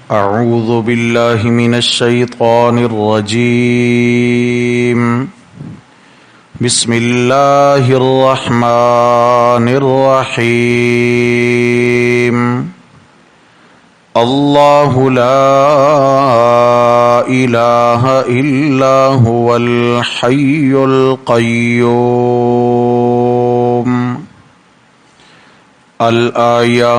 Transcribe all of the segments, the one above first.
اعوذ باللہ من الشیطان الرجیم بسم اللہ الرحمن الرحیم اللہ لا الہ الا هو الحی القیوم الآیہ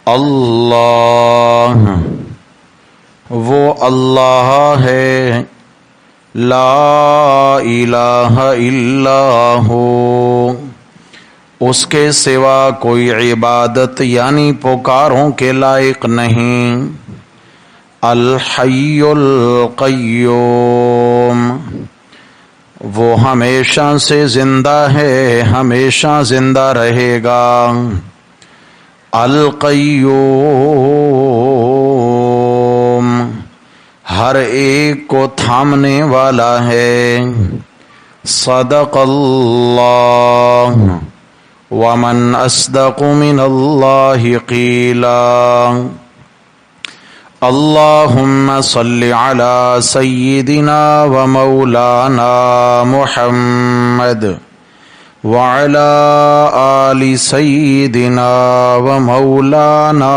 اللہ وہ اللہ ہے لا الہ الا ہو اس کے سوا کوئی عبادت یعنی پکاروں کے لائق نہیں الحی القیوم وہ ہمیشہ سے زندہ ہے ہمیشہ زندہ رہے گا القیوم ہر ایک کو تھامنے والا ہے صدق اللہ ومن اصدق من اللہ قیلا اللہم صل علی سیدنا ومولانا محمد وعلى آل سيدنا ومولانا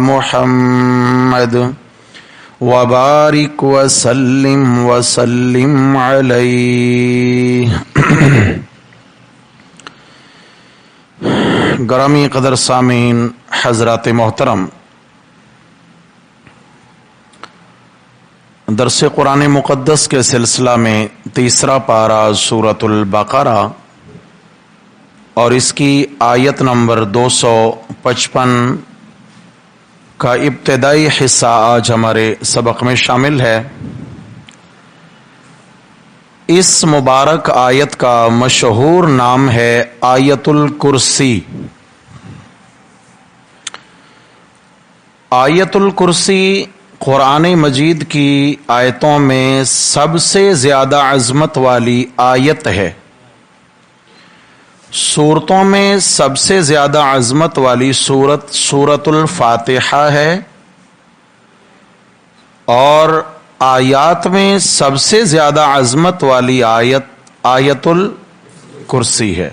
محمد وبارك وسلم عليه گرامی قدر سامعین حضرات محترم، درس قرآن مقدس کے سلسلہ میں تیسرا پارہ سورۃ البقرہ اور اس کی آیت نمبر 255 کا ابتدائی حصہ آج ہمارے سبق میں شامل ہے۔ اس مبارک آیت کا مشہور نام ہے آیت الکرسی۔ آیت الکرسی قرآن مجید کی آیتوں میں سب سے زیادہ عظمت والی آیت ہے۔ سورتوں میں سب سے زیادہ عظمت والی سورت سورۃ الفاتحہ ہے، اور آیات میں سب سے زیادہ عظمت والی آیت آیت الکرسی ہے۔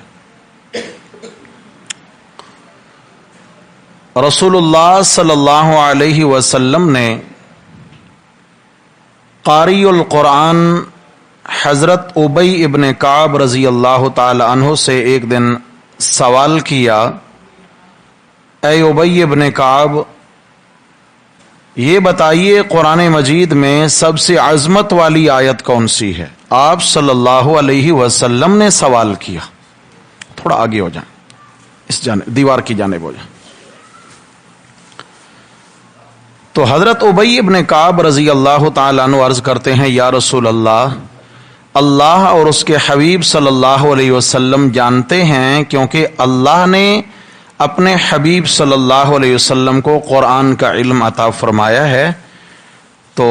رسول اللہ صلی اللہ علیہ وسلم نے قاری القرآن حضرت ابی ابن کعب رضی اللہ تعالی عنہ سے ایک دن سوال کیا، اے ابی ابن کعب، یہ بتائیے قرآن مجید میں سب سے عظمت والی آیت کون سی ہے؟ آپ صلی اللہ علیہ وسلم نے سوال کیا، تھوڑا آگے ہو جائیں، اس جانب دیوار کی جانب ہو جائیں۔ تو حضرت ابی ابن کعب رضی اللہ تعالی عنہ عرض کرتے ہیں، یا رسول اللہ، اللہ اور اس کے حبیب صلی اللہ علیہ وسلم جانتے ہیں، کیونکہ اللہ نے اپنے حبیب صلی اللہ علیہ وسلم کو قرآن کا علم عطا فرمایا ہے، تو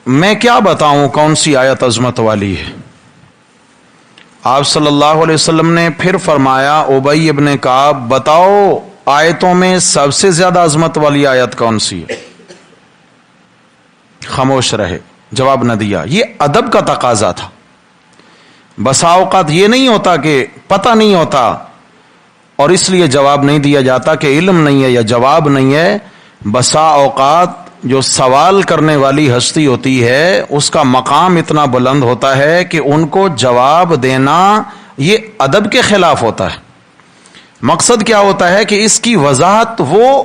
میں کیا بتاؤں کون سی آیت عظمت والی ہے؟ آپ صلی اللہ علیہ وسلم نے پھر فرمایا، ابی ابن کعب بتاؤ آیتوں میں سب سے زیادہ عظمت والی آیت کون سی ہے؟ خاموش رہے، جواب نہ دیا۔ یہ ادب کا تقاضا تھا۔ بسا اوقات یہ نہیں ہوتا کہ پتہ نہیں ہوتا اور اس لیے جواب نہیں دیا جاتا کہ علم نہیں ہے یا جواب نہیں ہے۔ بسا اوقات جو سوال کرنے والی ہستی ہوتی ہے اس کا مقام اتنا بلند ہوتا ہے کہ ان کو جواب دینا یہ ادب کے خلاف ہوتا ہے۔ مقصد کیا ہوتا ہے کہ اس کی وضاحت وہ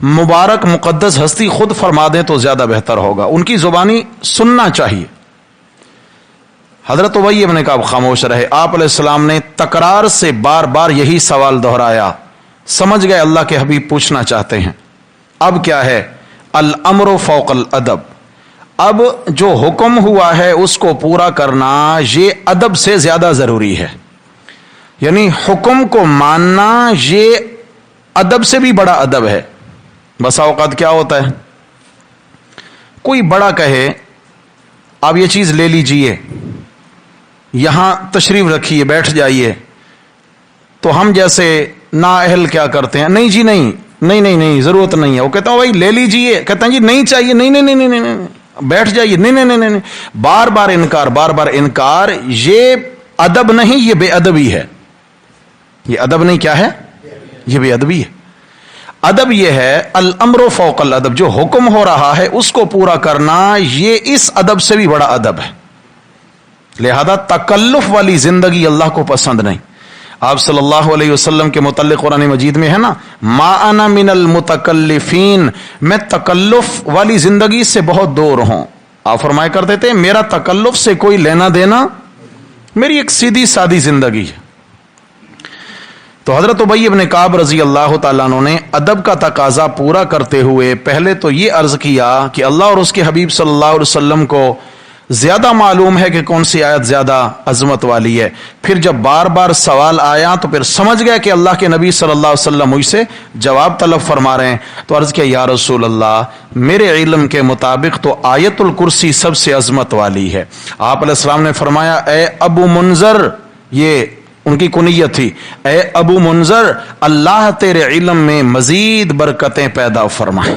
مبارک مقدس ہستی خود فرما دیں تو زیادہ بہتر ہوگا، ان کی زبانی سننا چاہیے۔ حضرت ابی ابن کعب خاموش رہے۔ آپ علیہ السلام نے تکرار سے بار بار یہی سوال دہرایا۔ سمجھ گئے اللہ کے حبیب پوچھنا چاہتے ہیں۔ اب کیا ہے؟ الامر فوق الادب، اب جو حکم ہوا ہے اس کو پورا کرنا یہ ادب سے زیادہ ضروری ہے، یعنی حکم کو ماننا یہ ادب سے بھی بڑا ادب ہے۔ بسا اوقات کیا ہوتا ہے، کوئی بڑا کہے آپ یہ چیز لے لیجئے، یہاں تشریف رکھیے، بیٹھ جائیے، تو ہم جیسے نااہل کیا کرتے ہیں، نہیں جی نہیں नहीं नहीं नहीं जरूरत नहीं है। वो कहता हूं भाई ले लीजिए, कहता है जी नहीं चाहिए, नहीं नहीं नहीं नहीं नहीं, नहीं, नहीं। बैठ जाइए, नहीं नहीं नहीं नहीं, बार बार इनकार, बार बार इनकार। ये अदब नहीं, ये बेअदबी है। ये अदब नहीं, क्या है? ये बेअदबी है। अदब ये है अल अम्रो फौकल अदब, जो हुक्म हो रहा है उसको पूरा करना, ये इस अदब से भी बड़ा अदब है। लिहाजा तकल्लुफ वाली जिंदगी अल्लाह को पसंद नहीं। आप सल्लल्लाहु अलैहि वसल्लम के मुतल्लिक़ कुरान मजीद में है ना, मा अना मिनल मुतकल्लिफीन, मैं तकल्लुफ वाली जिंदगी से बहुत दूर हूं। आप फरमाया करते थे मेरा तकल्लुफ से कोई लेना देना, मेरी एक सीधी सादी जिंदगी है। तो हजरत उबई इब्न काब रजी अल्लाह तआला अन्हु ने अदब का तकाजा पूरा करते हुए पहले तो ये अर्ज किया कि अल्लाह और उसके हबीब सल्लल्लाहु अलैहि वसल्लम को ज्यादा मालूम है कि कौन सी आयत ज्यादा अजमत वाली है। फिर जब बार बार सवाल आया तो फिर समझ गया कि अल्लाह के नबी सल्लल्लाहु अलैहि वसल्लम मुझसे जवाब तलब फरमा रहे हैं। तो अर्ज किया या रसूल अल्लाह, मेरे इल्म के मुताबिक तो आयतुल कुर्सी सबसे अजमत वाली है। आप अलैहिस्सलाम ने फरमाया ए अबू मुंजर, ये उनकी कुनियत थी, ए अबू मुंजर अल्लाह तेरे इल्म में मजीद बरकतें पैदा फरमाए,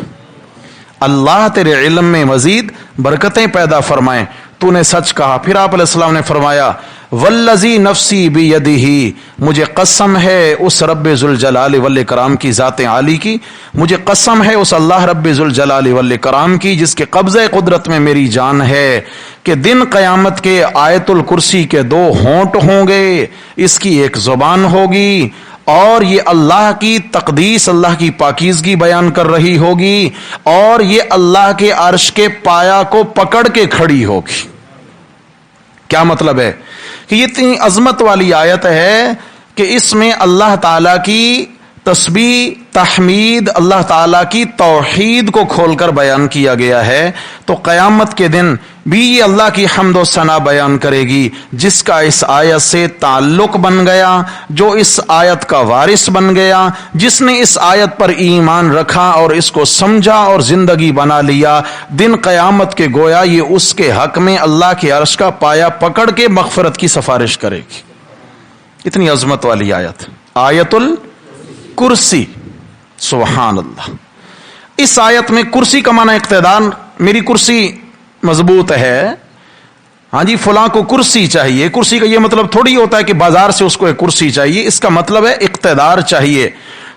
अल्लाह तेरे इल्म में मजीद बरकतें पैदा फरमाए, तूने सच कहा। फिर आप अलैहिस्सलाम ने फरमाया वल्लज़ी नफ्सी बियदिही, मुझे कसम है उस रब्बे जुल जलाल वल इकराम की ज़ात आली की, मुझे कसम है उस अल्लाह रब्बे जुल जलाल वल इकराम की जिसके कब्ज़े कुदरत में मेरी जान है, कि दिन क़यामत के आयतुल कुर्सी के दो होंठ होंगे, इसकी एक ज़ुबान होगी और ये अल्लाह की तकदीस, अल्लाह की पाकीज़गी बयान कर रही होगी, और ये अल्लाह के अर्श के पाया को पकड़ के खड़ी होगी। क्या मतलब है कि ये इतनी अजमत वाली आयत है कि इसमें अल्लाह ताला की तस्बीह, तहमीद, अल्लाह ताला की तौहीद को खोलकर बयान किया गया है। तो क़यामत के दिन भी ये अल्लाह की हम्द व सना बयान करेगी जिसका इस आयत से ताल्लुक बन गया, जो इस आयत का वारिस बन गया, जिसने इस आयत पर ईमान रखा और इसको समझा और जिंदगी बना लिया। दिन क़यामत के गोया ये उसके हक में अल्लाह के अर्श का पाया पकड़ के मग़फ़िरत की सिफारिश करेगी। इतनी अजमत वाली आयत, आयतुल कुर्सी, सुभान अल्लाह। इस आयत में कुर्सी का माना इक़्तिदार, मेरी कुर्सी मजबूत है, हाँ जी फलां को कुर्सी चाहिए। कुर्सी का ये मतलब थोड़ी होता है कि बाजार से उसको एक कुर्सी चाहिए, इसका मतलब है इक़्तिदार चाहिए।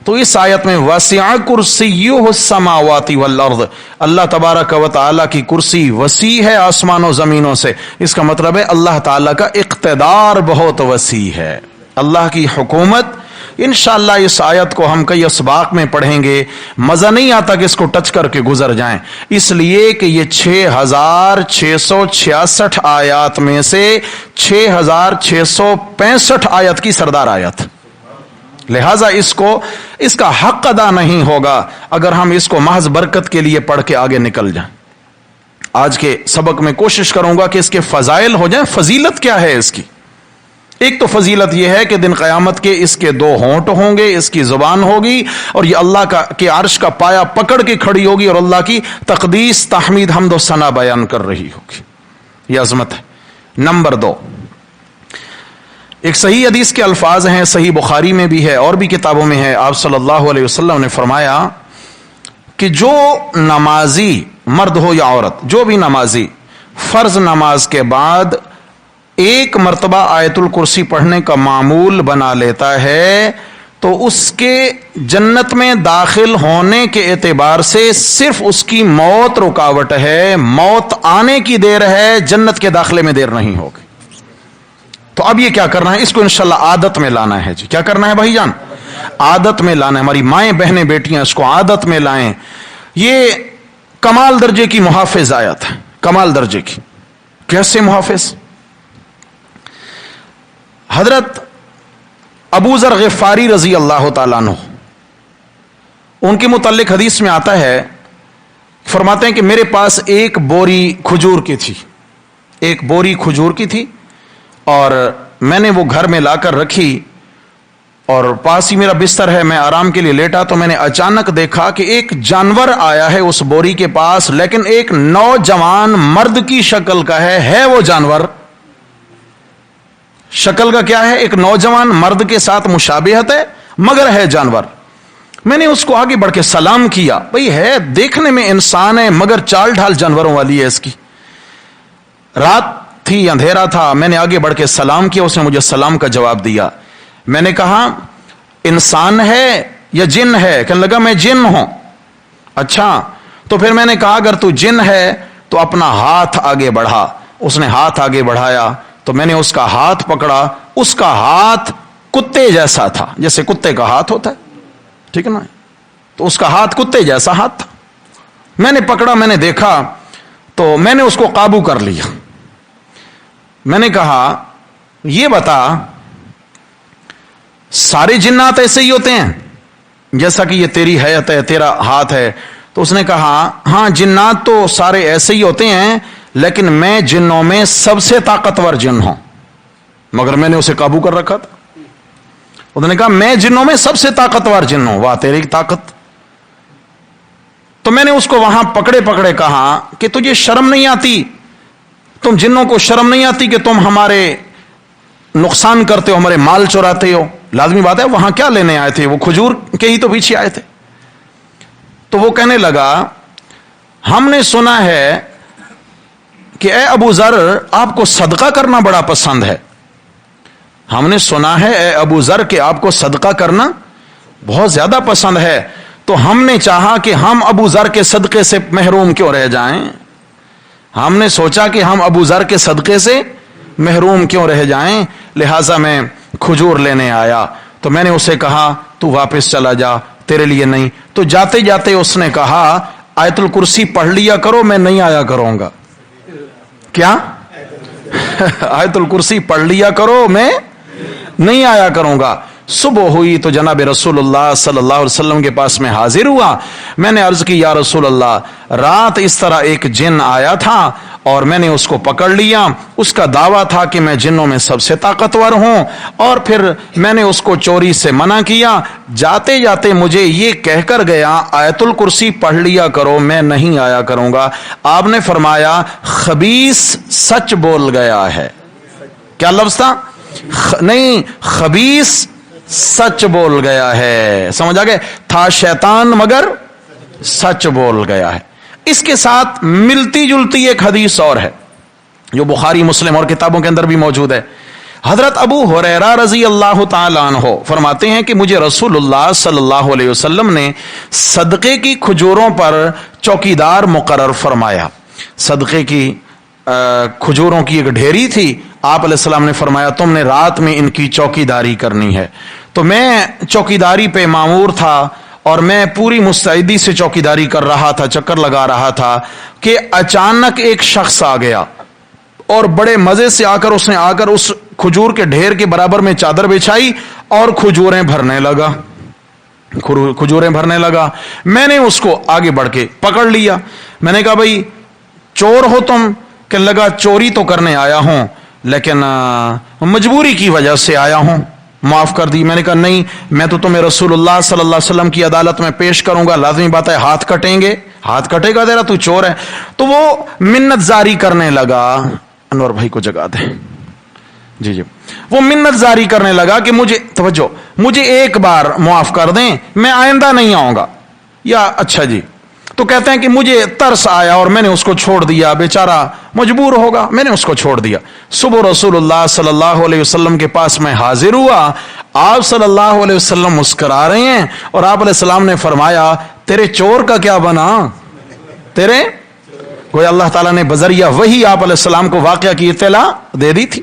तो इस आयत में वसिअ कुर्सियुहु समावाति वल अर्द, अल्लाह तबारक व तआला की कुर्सी वसी है आसमानों जमीनों से, इसका मतलब है अल्लाह ताला का इक़्तिदार बहुत वसी है, अल्लाह की हुकूमत। इंशाअल्लाह इस आयत को हम कई असबाक में पढ़ेंगे, मजा नहीं आता कि इसको टच करके गुजर जाएं, इसलिए कि ये 6666 आयत में से 6665 आयत की सरदार आयत, लिहाजा इसका हक अदा नहीं होगा अगर हम इसको महज बरकत के लिए पढ़ के आगे निकल जाएं। आज के सबक में कोशिश करूंगा कि इसके फजाइल हो जाएं। फजीलत क्या है इसकी? एक तो फजीलत यह है कि दिन क़यामत के इसके दो होंठ होंगे, इसकी जुबान होगी और ये अल्लाह के अर्श का पाया पकड़ के खड़ी होगी और अल्लाह की तकदीस, तहमीद, हम्द व सना बयान कर रही होगी। यह अजमत है। नंबर 2, एक सही हदीस के अल्फाज हैं, सही बुखारी में भी है और भी किताबों में है। आप सल्लल्लाहु अलैहि वसल्लम ने फरमाया कि जो नमाजी मर्द हो या औरत, जो भी नमाजी फर्ज नमाज के बाद एक मर्तबा आयतुल कुर्सी पढ़ने का मामूल बना लेता है तो उसके जन्नत में दाखिल होने के एतबार से सिर्फ उसकी मौत रुकावट है, मौत आने की देर है, जन्नत के दाखिले में देर नहीं होगी। तो अब ये क्या करना है, इसको इंशाल्लाह आदत में लाना है जी। क्या करना है भाईजान? आदत में लाना है। हमारी माएं, बहनें, बेटियां इसको आदत में लाएं। ये कमाल दर्जे की मुहाफिज आयत है, कमाल दर्जे की। कैसे मुहाफिज? हजरत अबू ज़र ग़िफ़ारी रजी अल्लाह ताला अन्हु, उनके मुतल्लिक हदीस में आता है, फरमाते हैं कि मेरे पास एक बोरी खजूर की थी, एक बोरी खजूर की थी और मैंने वो घर में लाकर रखी और पास ही मेरा बिस्तर है, मैं आराम के लिए लेटा तो मैंने अचानक देखा कि एक जानवर आया है उस बोरी के पास, लेकिन एक नौजवान मर्द की शक्ल का है वो जानवर। शक्ल का क्या है? एक नौजवान मर्द के साथ मुशाबिहत है मगर है जानवर। میں نے اس کو آگے بڑھ کے سلام کیا. بھئی ہے دیکھنے میں انسان ہے مگر چال ڈھال جانوروں والی ہے اس کی. رات تھی, اندھیرا تھا, میں نے آگے بڑھ کے سلام کیا, اس نے مجھے سلام کا جواب دیا. میں نے کہا انسان ہے یا جن ہے؟ کہنے لگا میں جن ہوں. اچھا, تو پھر میں نے کہا اگر تو جن ہے تو اپنا ہاتھ آگے بڑھا. اس نے ہاتھ آگے بڑھایا تو میں نے اس کا ہاتھ پکڑا. اس کا ہاتھ کتے جیسا تھا, جیسے کتے کا ہاتھ ہوتا ہے, ٹھیک ہے نا, تو اس کا ہاتھ کتے جیسا ہاتھ تھا. میں نے پکڑا, میں نے دیکھا تو میں نے اس کو قابو کر لیا. میں نے کہا یہ بتا سارے جنات ایسے ہی ہوتے ہیں جیسا کہ یہ تیری حیت ہے, تیرا ہاتھ ہے؟ تو اس نے کہا ہاں جنات تو سارے ایسے ہی ہوتے ہیں, لیکن میں جنوں میں سب سے طاقتور جن ہوں. مگر میں نے اسے قابو کر رکھا تھا. اس نے کہا میں جنوں میں سب سے طاقتور جن ہوں. واہ تیری طاقت. تو میں نے اس کو وہاں پکڑے پکڑے کہا کہ تجھے شرم نہیں آتی؟ تم جنوں کو شرم نہیں آتی کہ تم ہمارے نقصان کرتے ہو, ہمارے مال چراتے ہو؟ لازمی بات ہے, وہاں کیا لینے آئے تھے؟ وہ کھجور کے ہی تو پیچھے آئے تھے. تو وہ کہنے لگا ہم نے سنا ہے کہ اے ابو ذر آپ کو صدقہ کرنا بڑا پسند ہے. ہم نے سنا ہے اے ابو ذر کہ آپ کو صدقہ کرنا بہت زیادہ پسند ہے. تو ہم نے چاہا کہ ہم ابو ذر کے صدقے سے محروم کیوں رہ جائیں. ہم نے سوچا کہ ہم ابو ذر کے صدقے سے محروم کیوں رہ جائیں, لہٰذا میں کھجور لینے آیا. تو میں نے اسے کہا تو واپس چلا جا, تیرے لیے نہیں. تو جاتے جاتے اس نے کہا آیت الکرسی پڑھ لیا کرو, میں نہیں آیا کروں گا. کیا آیت الکرسی پڑھ لیا کرو, میں نہیں آیا کروں گا. صبح ہوئی تو جناب رسول اللہ صلی اللہ علیہ وسلم کے پاس میں حاضر ہوا. میں نے عرض کی یا رسول اللہ رات اس طرح ایک جن آیا تھا اور میں نے اس کو پکڑ لیا. اس کا دعویٰ تھا کہ میں جنوں میں سب سے طاقتور ہوں, اور پھر میں نے اس کو چوری سے منع کیا. جاتے جاتے مجھے یہ کہہ کر گیا آیت الکرسی پڑھ لیا کرو, میں نہیں آیا کروں گا. آپ نے فرمایا خبیث سچ بول گیا ہے. کیا لفظ تھا؟ نہیں, خبیث سچ بول گیا ہے. سمجھ آ گئے, تھا شیطان مگر سچ بول گیا ہے. اس کے ساتھ ملتی جلتی ایک حدیث اور ہے جو بخاری مسلم اور کتابوں کے اندر بھی موجود ہے. حضرت ابو ہریرہ رضی اللہ تعالیٰ عنہ فرماتے ہیں کہ مجھے رسول اللہ صلی اللہ علیہ وسلم نے صدقے کی کھجوروں پر چوکیدار مقرر فرمایا. صدقے کی کھجوروں کی ایک ڈھیری تھی. آپ علیہ السلام نے فرمایا تم نے رات میں ان کی چوکیداری کرنی ہے. تو میں چوکیداری پہ مامور تھا اور میں پوری مستعدی سے چوکیداری کر رہا تھا, چکر لگا رہا تھا کہ اچانک ایک شخص آ گیا اور بڑے مزے سے اس نے آ کر اس کھجور کے ڈھیر کے برابر میں چادر بچھائی اور کھجوریں بھرنے لگا. میں نے اس کو آگے بڑھ کے پکڑ لیا. میں نے کہا بھائی چور ہو تم؟ کہنے لگا چوری تو کرنے آیا ہوں لیکن مجبوری کی وجہ سے آیا ہوں, معاف کر دی. میں نے کہا نہیں, میں تو تمہیں رسول اللہ صلی اللہ علیہ وسلم کی عدالت میں پیش کروں گا, لازمی بات ہے ہاتھ کٹیں گے. ہاتھ کٹے گا تیرا, تو چور ہے. تو وہ منت زاری کرنے لگا. انور بھائی کو جگا دیں. جی وہ منت زاری کرنے لگا کہ مجھے ایک بار معاف کر دیں, میں آئندہ نہیں آؤں گا. یا اچھا جی. تو کہتے ہیں کہ مجھے ترس آیا اور میں نے اس کو چھوڑ دیا, بیچارہ مجبور ہوگا, میں نے اس کو چھوڑ دیا. صبح رسول اللہ صلی اللہ علیہ وسلم کے پاس میں حاضر ہوا. آپ صلی اللہ علیہ وسلم مسکرا رہے ہیں اور آپ علیہ السلام نے فرمایا تیرے چور کا کیا بنا؟ تیرے کوئی اللہ تعالیٰ نے بذریعہ وہی آپ علیہ السلام کو واقعہ کی اطلاع دے دی تھی.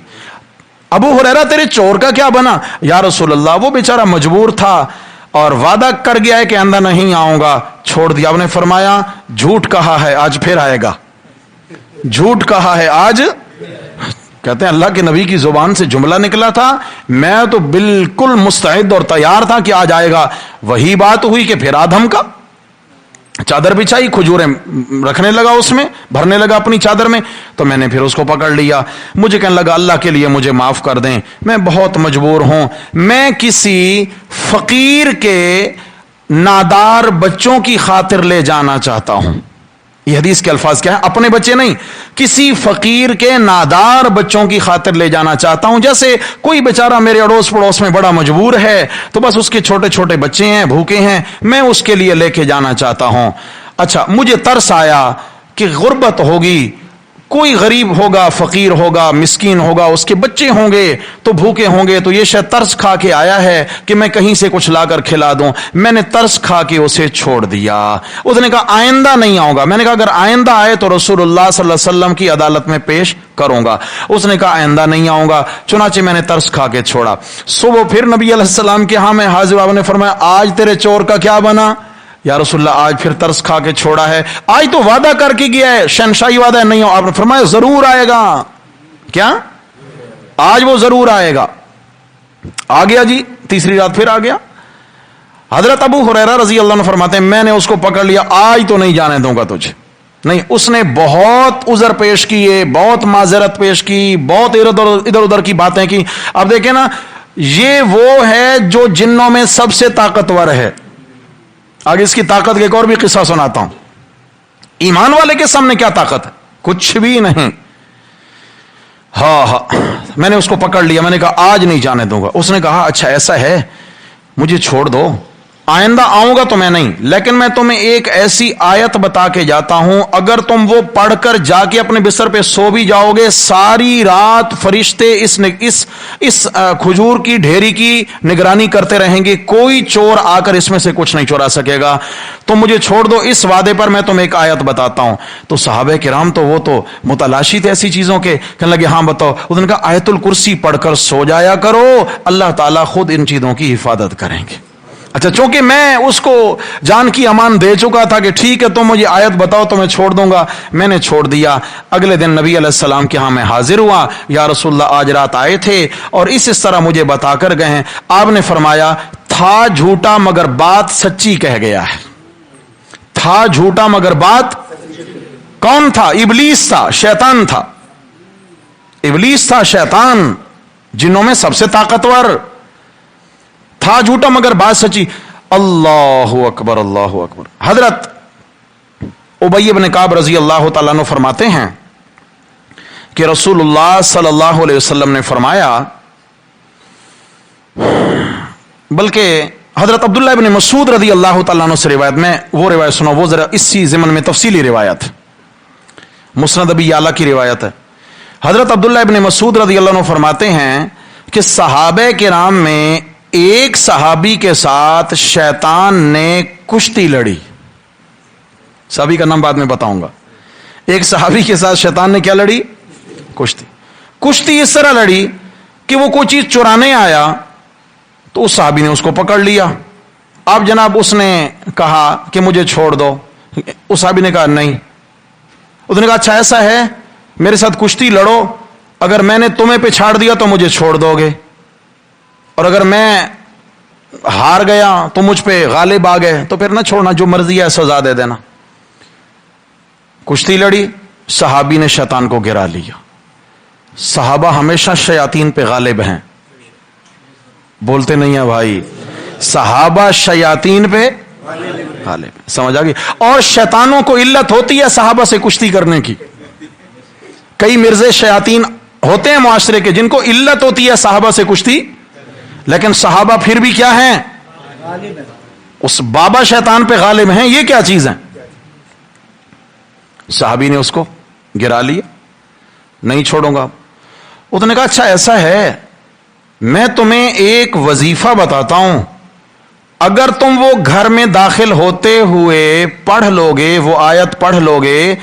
ابو ہریرہ تیرے چور کا کیا بنا؟ یا رسول اللہ وہ بیچارہ مجبور تھا اور وعدہ کر گیا ہے کہ آئندہ نہیں آؤں گا, چھوڑ دیا. آپ نے فرمایا جھوٹ کہا ہے آج پھر آئے گا, جھوٹ کہا ہے آج. کہتے ہیں اللہ کے نبی کی زبان سے جملہ نکلا تھا, میں تو بالکل مستعد اور تیار تھا کہ آج آئے گا. وہی بات ہوئی کہ پھر آدھم کا چادر بچھائی, کھجوریں رکھنے لگا, اس میں بھرنے لگا اپنی چادر میں. تو میں نے پھر اس کو پکڑ لیا. مجھے کہنے لگا اللہ کے لیے مجھے معاف کر دیں, میں بہت مجبور ہوں, میں کسی فقیر کے نادار بچوں کی خاطر لے جانا چاہتا ہوں. یہ حدیث کے الفاظ کیا ہے؟ اپنے بچے نہیں، کسی فقیر کے نادار بچوں کی خاطر لے جانا چاہتا ہوں. جیسے کوئی بیچارہ میرے اڑوس پڑوس میں بڑا مجبور ہے، تو بس اس کے چھوٹے چھوٹے بچے ہیں، بھوکے ہیں، میں اس کے لیے لے کے جانا چاہتا ہوں. اچھا، مجھے ترس آیا کہ غربت ہوگی، کوئی غریب ہوگا، فقیر ہوگا، مسکین ہوگا، اس کے بچے ہوں گے تو بھوکے ہوں گے، تو یہ شاید ترس کھا کے آیا ہے کہ میں کہیں سے کچھ لا کر کھلا دوں. میں نے ترس کھا کے اسے چھوڑ دیا. اس نے کہا آئندہ نہیں آؤں گا. میں نے کہا اگر آئندہ آئے تو رسول اللہ صلی اللہ علیہ وسلم کی عدالت میں پیش کروں گا. اس نے کہا آئندہ نہیں آؤں گا. چنانچہ میں نے ترس کھا کے چھوڑا. صبح پھر نبی علیہ السلام کے ہاں میں حاضر. آپ نے فرمایا آج تیرے چور کا کیا بنا؟ یا رسول اللہ آج پھر ترس کھا کے چھوڑا ہے. آج تو وعدہ کر کے گیا ہے، شہنشاہی وعدہ ہے، نہیں ہو. آپ نے فرمایا ضرور آئے گا. کیا؟ آج وہ ضرور آئے گا. آ گیا جی، تیسری رات پھر آ گیا. حضرت ابو ہریرہ رضی اللہ عنہ فرماتے ہیں میں نے اس کو پکڑ لیا، آج تو نہیں جانے دوں گا تجھے. نہیں، اس نے بہت عذر پیش کیے، بہت معذرت پیش کی، بہت ادھر ادھر کی باتیں کی. اب دیکھیں نا، یہ وہ ہے جو جنوں میں سب سے طاقتور ہے. آگے اس کی طاقت کے ایک اور بھی قصہ سناتا ہوں. ایمان والے کے سامنے کیا طاقت ہے؟ کچھ بھی نہیں. ہاں میں نے اس کو پکڑ لیا. میں نے کہا آج نہیں جانے دوں گا. اس نے کہا اچھا ایسا ہے، مجھے چھوڑ دو، آئندہ آؤں گا تو میں نہیں، لیکن میں تمہیں ایک ایسی آیت بتا کے جاتا ہوں، اگر تم وہ پڑھ کر جا کے اپنے بستر پہ سو بھی جاؤ گے، ساری رات فرشتے اس کھجور کی ڈھیری کی نگرانی کرتے رہیں گے، کوئی چور آ کر اس میں سے کچھ نہیں چورا سکے گا. تم مجھے چھوڑ دو، اس وعدے پر میں تمہیں ایک آیت بتاتا ہوں. تو صحابہ کرام تو وہ تو متلاشی تھے ایسی چیزوں کے، کہنے لگے ہاں بتاؤ. اس نے کہا آیت الکرسی پڑھ کر سو جایا کرو، اللہ تعالیٰ خود ان چیزوں کی حفاظت کریں گے. اچھا، چونکہ میں اس کو جان کی امان دے چکا تھا کہ ٹھیک ہے تم مجھے آیت بتاؤ تو میں چھوڑ دوں گا، میں نے چھوڑ دیا. اگلے دن نبی علیہ السلام کے ہاں میں حاضر ہوا. یا رسول اللہ آج رات آئے تھے اور اس طرح مجھے بتا کر گئے ہیں. آپ نے فرمایا تھا جھوٹا مگر بات سچی کہہ گیا ہے. تھا جھوٹا مگر بات. کون تھا؟ ابلیس تھا، شیطان تھا. ابلیس تھا، شیطان، جنوں میں سب سے طاقتور. تھا جھوٹا مگر بات سچی. اللہ اکبر، اللہ اکبر. حضرت ابی بن کعب رضی اللہ تعالیٰ عنہ فرماتے ہیں کہ رسول اللہ صلی اللہ علیہ وسلم نے فرمایا، بلکہ حضرت عبداللہ بن مسعود رضی اللہ تعالیٰ عنہ سے روایت، میں وہ روایت سنو، وہ ذرا اسی ضمن میں تفصیلی روایت، مسند ابی یعلا کی روایت ہے. حضرت عبداللہ بن مسعود رضی اللہ عنہ فرماتے ہیں کہ صحابہ کرام میں ایک صحابی کے ساتھ شیطان نے کشتی لڑی. صحابی کا نام بعد میں بتاؤں گا. ایک صحابی کے ساتھ شیطان نے کیا لڑی؟ کشتی. کشتی اس طرح لڑی کہ وہ کوئی چیز چرانے آیا تو اس صحابی نے اس کو پکڑ لیا. اب جناب اس نے کہا کہ مجھے چھوڑ دو. اس صحابی نے کہا نہیں. اس نے کہا اچھا ایسا ہے، میرے ساتھ کشتی لڑو، اگر میں نے تمہیں پہ چھاڑ دیا تو مجھے چھوڑ دو گے، اور اگر میں ہار گیا تو مجھ پہ غالب آ گئے تو پھر نہ چھوڑنا، جو مرضی ہے سزا دے دینا. کشتی لڑی، صحابی نے شیطان کو گرا لیا. صحابہ ہمیشہ شیاطین پہ غالب ہیں. بولتے نہیں ہیں بھائی، صحابہ شیاطین پہ غالب. سمجھ آ گئی؟ اور شیطانوں کو علت ہوتی ہے صحابہ سے کشتی کرنے کی. کئی مرزے شیاطین ہوتے ہیں معاشرے کے جن کو علت ہوتی ہے صحابہ سے کشتی، لیکن صحابہ پھر بھی کیا ہیں؟ اس بابا شیطان پہ غالب ہیں. یہ کیا چیز ہے؟ صحابی نے اس کو گرا لیا، نہیں چھوڑوں گا. اس نے کہا اچھا ایسا ہے، میں تمہیں ایک وظیفہ بتاتا ہوں، اگر تم وہ گھر میں داخل ہوتے ہوئے پڑھ لو گے، وہ آیت پڑھ لو گے،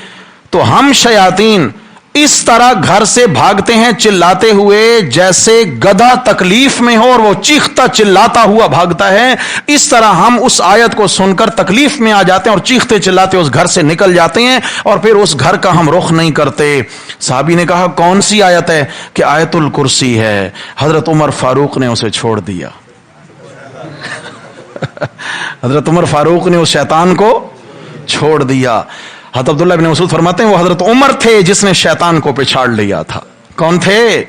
تو ہم شیاطین اس طرح گھر سے بھاگتے ہیں چلاتے ہوئے جیسے گدھا تکلیف میں ہو اور وہ چیختا چلاتا ہوا بھاگتا ہے. اس طرح ہم اس آیت کو سن کر تکلیف میں آ جاتے ہیں اور چیختے چلاتے اس گھر سے نکل جاتے ہیں اور پھر اس گھر کا ہم رخ نہیں کرتے. صحابی نے کہا کون سی آیت ہے؟ کہ آیت الکرسی ہے. حضرت عمر فاروق نے اسے چھوڑ دیا. حضرت عمر فاروق نے اس شیطان کو چھوڑ دیا. حضرت عبداللہ بن مسعود فرماتے ہیں وہ حضرت عمر تھے جس نے شیطان کو پچھاڑ لیا تھا. کون تھے؟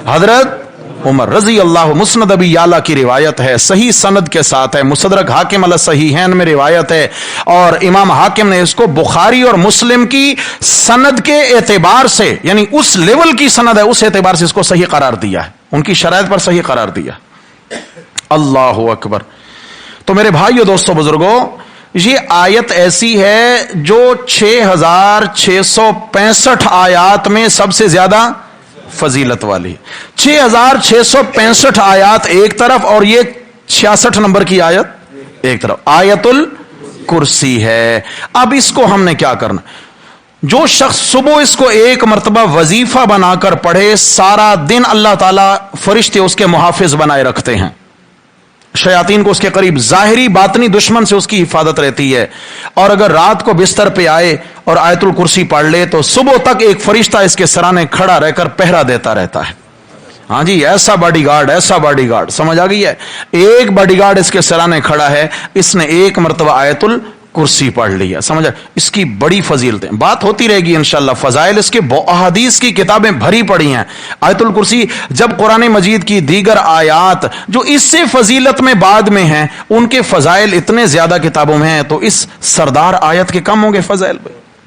حضرت उमर रजी अल्लाह। मुस्नद अबी याला की रिवायत है, सही सनद के साथ है, मुसदरक हाकिम अल सहीहैन में रिवायत है, और इमाम हाकिम ने इसको बुखारी और मुस्लिम की सनद के एतबार से, यानी उस लेवल की सनद है, उस एतबार से इसको सही करार दिया है, उनकी शरायत पर सही करार दिया। अल्लाह अकबर। तो मेरे भाइयों, दोस्तों, बुजुर्गों, ये आयत ऐसी है जो 6665 आयात में सबसे ज्यादा फजीलत वाली। 6665 आयात एक तरफ और ये 66 नंबर की आयत एक तरफ, आयतुल कुर्सी है। अब इसको हमने क्या करना, जो शख्स सुबह इसको एक मर्तबा वजीफा बनाकर पढ़े, सारा दिन अल्लाह ताला फरिश्ते उसके मुहाफिज बनाए रखते हैं, शयातीन को उसके करीब, जाहिरी बातनी दुश्मन से उसकी हिफाजत रहती है। और अगर रात को बिस्तर पे आए और आयतुल कुर्सी पढ़ ले तो सुबह तक एक फरिश्ता इसके सराने खड़ा रहकर पहरा देता रहता है। हाँ जी, ऐसा बॉडीगार्ड, ऐसा बॉडीगार्ड, समझ आ गई है। एक बॉडीगार्ड इसके सराने खड़ा है, इसने एक मर्तबा आयतुल कुर्सी पढ़ लिया, समझ। इसकी बड़ी फजीलतें, बात होती रहेगी इंशाअल्लाह, फजाइल इसके अहादीस की किताबें भरी पड़ी हैं। आयतुल कुर्सी, जब कुरान मजीद की दीगर आयात जो इससे फजीलत में बाद में हैं, उनके फजाइल इतने ज्यादा किताबों में हैं, तो इस सरदार आयत के कम होंगे फजाइल?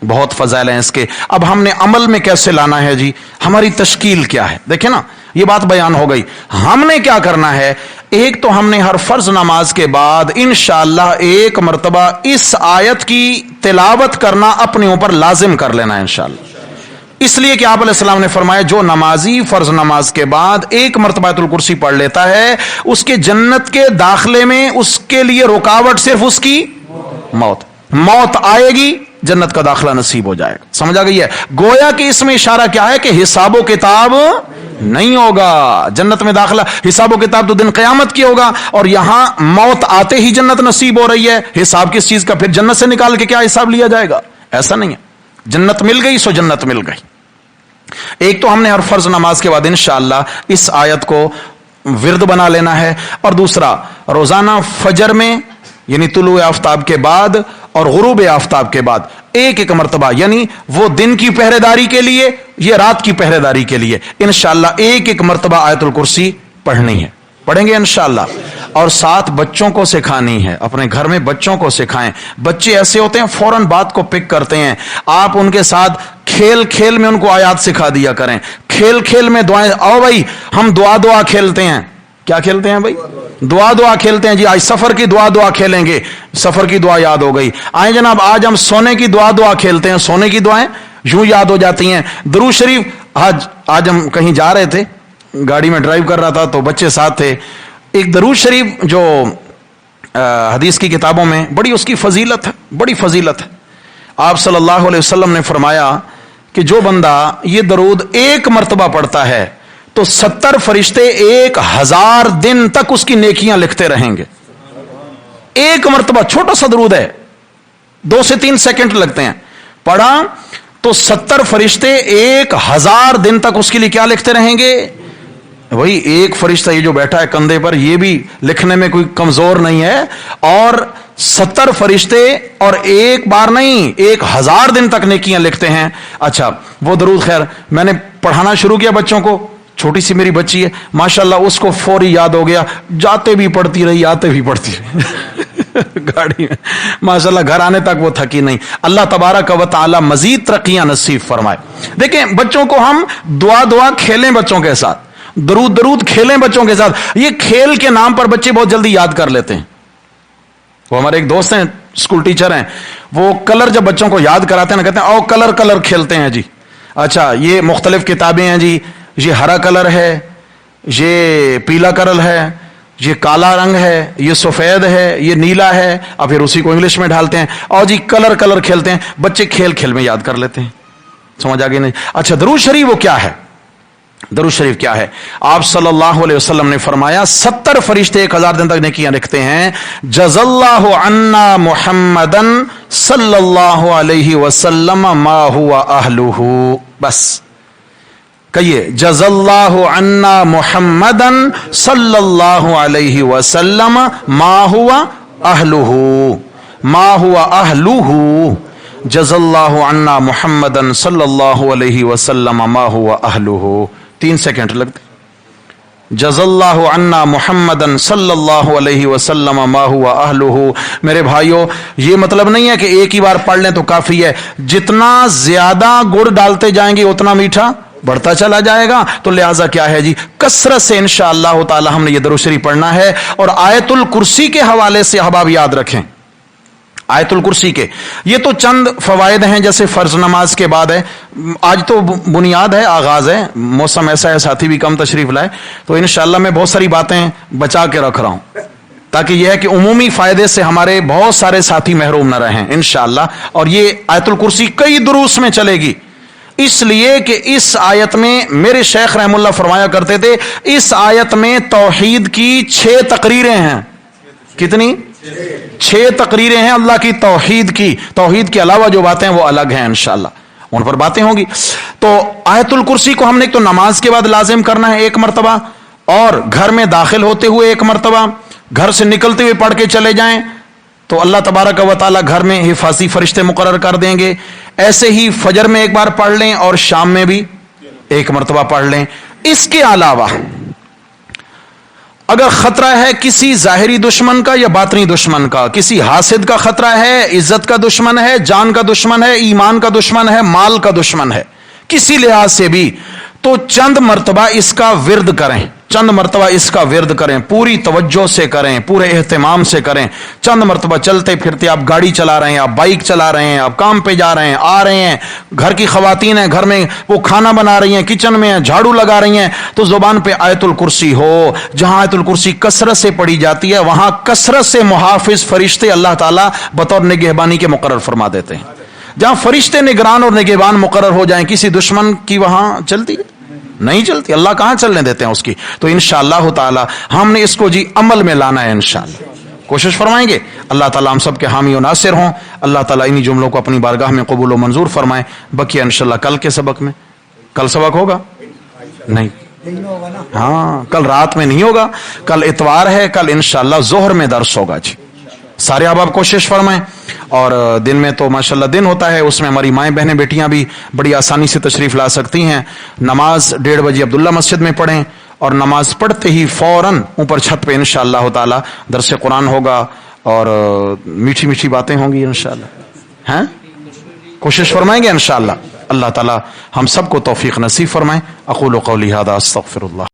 बहुत फजाइल हैं इसके। अब हमने अमल में कैसे लाना है जी, हमारी तश्कील क्या है, देखें ना, ये बात बयान हो गई। हमने क्या करना है, एक तो हमने हर फर्ज नमाज के बाद इंशाअल्लाह एक मर्तबा इस आयत की तिलावत करना अपने ऊपर लाजिम कर लेना है इंशाअल्लाह। इसलिए कि आप अलैहिस्सलाम ने फरमाया, जो नमाजी फर्ज नमाज के बाद एक मर्तबा आयतुल कुर्सी पढ़ लेता है, उसके जन्नत के दाखिले में उसके लिए रुकावट सिर्फ उसकी मौत आएगी, जन्नत का दाखिला नसीब हो जाएगा। समझ आ गई है? गोया कि इसमें इशारा क्या है कि हिसाबो किताब नहीं होगा, जन्नत में दाखिला, हिसाबो किताब तो दिन क़यामत की होगा, और यहां मौत आते ही जन्नत नसीब हो रही है। हिसाब किस चीज का? फिर जन्नत से निकाल के क्या हिसाब लिया जाएगा? ऐसा नहीं है, जन्नत मिल गई सो जन्नत मिल गई। एक तो हमने हर फर्ज नमाज के बाद इंशाअल्लाह इस आयत को विर्द बना लेना है, और दूसरा रोजाना फजर में, यानी तुलू आफ्ताब के बाद और गुरूब आफ्ताब के बाद एक एक मर्तबा, यानी वो दिन की पहरेदारी के लिए, ये रात की पहरेदारी के लिए, इंशाअल्लाह एक एक मर्तबा आयतुल कुर्सी पढ़नी है, पढ़ेंगे इंशाअल्लाह। और साथ बच्चों को सिखानी है, अपने घर में बच्चों को सिखाएं। बच्चे ऐसे होते हैं फौरन बात को पिक करते हैं, आप उनके साथ खेल खेल में उनको आयात सिखा दिया करें, खेल खेल में दुआएं। आओ भाई, हम दुआ खेलते हैं। क्या खेलते हैं भाई? दुआ खेलते हैं जी। आज सफर की दुआ खेलेंगे, सफर की दुआ याद हो गई। आए जनाब, आज हम सोने की दुआ खेलते हैं, सोने की दुआएं यूं याद हो जाती हैं। दरूद शरीफ, आज हम कहीं जा रहे थे, गाड़ी में ड्राइव कर रहा था, तो बच्चे साथ थे। एक दरूद शरीफ जो हदीस की किताबों में बड़ी उसकी फजीलत है, बड़ी फजीलत है। आप सल्लल्लाहु अलैहि वसल्लम ने फरमाया कि जो बंदा ये दरूद एक मर्तबा पढ़ता है तो 70 फरिश्ते 1000 दिन तक उसकी नेकियां लिखते रहेंगे। एक मर्तबा, छोटा सा दरूद है, 2 से 3 सेकंड लगते हैं, पढ़ा तो 70 फरिश्ते 1000 दिन तक उसके लिए क्या लिखते रहेंगे? वही एक फरिश्ता ये जो बैठा है कंधे पर, ये भी लिखने में कोई कमजोर नहीं है, और 70 फरिश्ते, और एक बार नहीं 1000 दिन तक नेकियां लिखते हैं। अच्छा, वो दरूद खैर मैंने पढ़ाना शुरू किया बच्चों को, छोटी सी मेरी बच्ची है माशाल्लाह, उसको फौरी याद हो गया, जाते भी पढ़ती रही, आते भी पढ़ती रही गाड़ी में माशाल्लाह, घर आने तक वो थकी नहीं। अल्लाह तबारक व तआला मजीद तरक्कियां नसीब फरमाए। देखें, बच्चों को हम दुआ खेलें, बच्चों के साथ दरूद खेलें बच्चों के साथ। ये खेल के नाम पर बच्चे बहुत जल्दी याद कर लेते हैं। वो हमारे एक दोस्त हैं, स्कूल टीचर हैं, वो कलर जब बच्चों को याद कराते हैं ना, कहते हैं आओ कलर खेलते हैं जी। अच्छा, ये मुख्तलिफ किताबें हैं जी, ये हरा कलर है, ये पीला कलर है, ये काला रंग है, ये सफेद है, ये नीला है, और फिर उसी को इंग्लिश में ढालते हैं और जी कलर खेलते हैं। बच्चे खेल खेल में याद कर लेते हैं। समझ आ गई नहीं? अच्छा, दरूद शरीफ वो क्या है? दरूद शरीफ क्या है? आप सल्लल्लाहु अलैहि वसल्लम ने फरमाया 70 फरिश्ते 1000 दिन तक नेकियां लिखते हैं। जज़ल्लाहु अन्ना मुहम्मदन सल्लल्लाहु अलैहि वसल्लम मा हुवा अहलुहु। बस कहिए, जज़ल्लाहु अन्ना मुहम्मदन सल्लल्लाहु अलैहि वसल्लम मा हुवा अहलुहु, मा हुवा अहलुहु, जज़ल्लाहु अन्ना मुहम्मदन सल्लल्लाहु अलैहि वसल्लम मा हुवा अहलुहु। 3 सेकंड लगते। जज़ल्लाहु अन्ना मुहम्मदन सल्लल्लाहु अलैहि वसल्लम मा हुवा अहलुहु। मेरे भाइयों, ये मतलब नहीं है कि एक ही बार पढ़ लें तो काफी है, जितना ज्यादा गुड़ डालते जाएंगे उतना मीठा बढ़ता चला जाएगा। तो लिहाजा क्या है जी, कसरत से इंशाअल्लाह ताला हमने ये दरूद शरीफ पढ़ना है। और आयतुल कुर्सी के हवाले से अहबाब याद रखें, आयतुल कुर्सी के ये तो चंद फवायद हैं, जैसे फर्ज नमाज के बाद है, आज तो बुनियाद है, आगाज है, मौसम ऐसा है, साथी भी कम तशरीफ लाए, तो इंशाअल्लाह मैं बहुत सारी बातें बचा के रख रहा हूं ताकि यह है कि उमूमी फायदे से हमारे बहुत सारे साथी महरूम न रहें इंशाअल्लाह। और ये आयतुल कुर्सी कई दुरूस में चलेगी, इसलिए कि इस आयत में मेरे शेख रहमुल्लाह फरमाया करते थे, इस आयत में तौहीद की 6 तकरीरें हैं। कितनी? 6 तकरीरें हैं अल्लाह की तौहीद की। तौहीद के अलावा जो बातें वो अलग हैं, इंशाअल्लाह उन पर बातें होंगी। तो आयतुल कुर्सी को हमने तो नमाज के बाद लाजिम करना है 1 मरतबा, और घर में दाखिल होते हुए 1 मरतबा, घर से निकलते हुए पढ़ के चले जाएं तो अल्लाह तबारक व तआला घर में हिफाजी फरिश्ते मुकर्रर कर देंगे। ऐसे ही फजर में 1 बार पढ़ लें और शाम में भी 1 मरतबा पढ़ लें। इसके अलावा अगर खतरा है किसी जाहिरी दुश्मन का या बातनी दुश्मन का, किसी हासिद का खतरा है, इज्जत का दुश्मन है, जान का दुश्मन है, ईमान का दुश्मन है, माल का दुश्मन है, किसी लिहाज से भी, तो चंद मरतबा इसका विर्द करें, चंद मरतबा इसका विर्द करें, पूरी तवज्जो से करें, पूरे एहतमाम से करें। चंद मरतबा चलते फिरते, आप गाड़ी चला रहे हैं, आप बाइक चला रहे हैं, आप काम पे जा रहे हैं, आ रहे हैं, घर की खवातीन हैं, घर में वो खाना बना रही हैं, किचन में है, झाड़ू लगा रही हैं, तो जुबान पे आयतुल कुर्सी हो। जहां आयतुल कुर्सी कसरत से पढ़ी जाती है वहां कसरत से मुहाफिज फरिश्ते अल्लाह ताला बतौर निगहबानी के मुकर्रर फरमा देते हैं। जहां फरिश्ते निगरान और निगहबान मुकर्रर हो जाएं, किसी दुश्मन की वहां चलती है? नहीं चलती। अल्लाह कहां चलने देते हैं उसकी। तो इंशाअल्लाह ताला हमने इसको जी अमल में लाना है, इंशाअल्लाह कोशिश फरमाएंगे। अल्लाह ताला हम सब के हामी और नासिर हों। अल्लाह ताला इन्हीं जुमलों को अपनी बारगाह में कबूल व मंजूर फरमाए। बकिया इंशाअल्लाह कल के सबक में, कल सबक होगा नहीं? हाँ, कल रात में नहीं होगा, कल इतवार है, कल इंशाअल्लाह जोहर में दर्स होगा जी। सारे आप कोशिश फरमाएं। और दिन में तो माशाल्लाह दिन होता है, उसमें हमारी माएँ बहनें बेटियां भी बड़ी आसानी से तशरीफ ला सकती हैं। नमाज 1:30 बजे अब्दुल्ला मस्जिद में पढ़ें और नमाज पढ़ते ही फौरन ऊपर छत पे इंशाअल्लाह ताला दरस कुरान होगा और मीठी मीठी बातें होंगी इंशाअल्लाह। हैं, कोशिश फरमाएंगे इंशाअल्लाह। अल्लाह ताला हम सबको तौफीक नसीब फरमाए। अक़ूलु क़ौली हाज़ा अस्तग़फ़िरुल्लाह।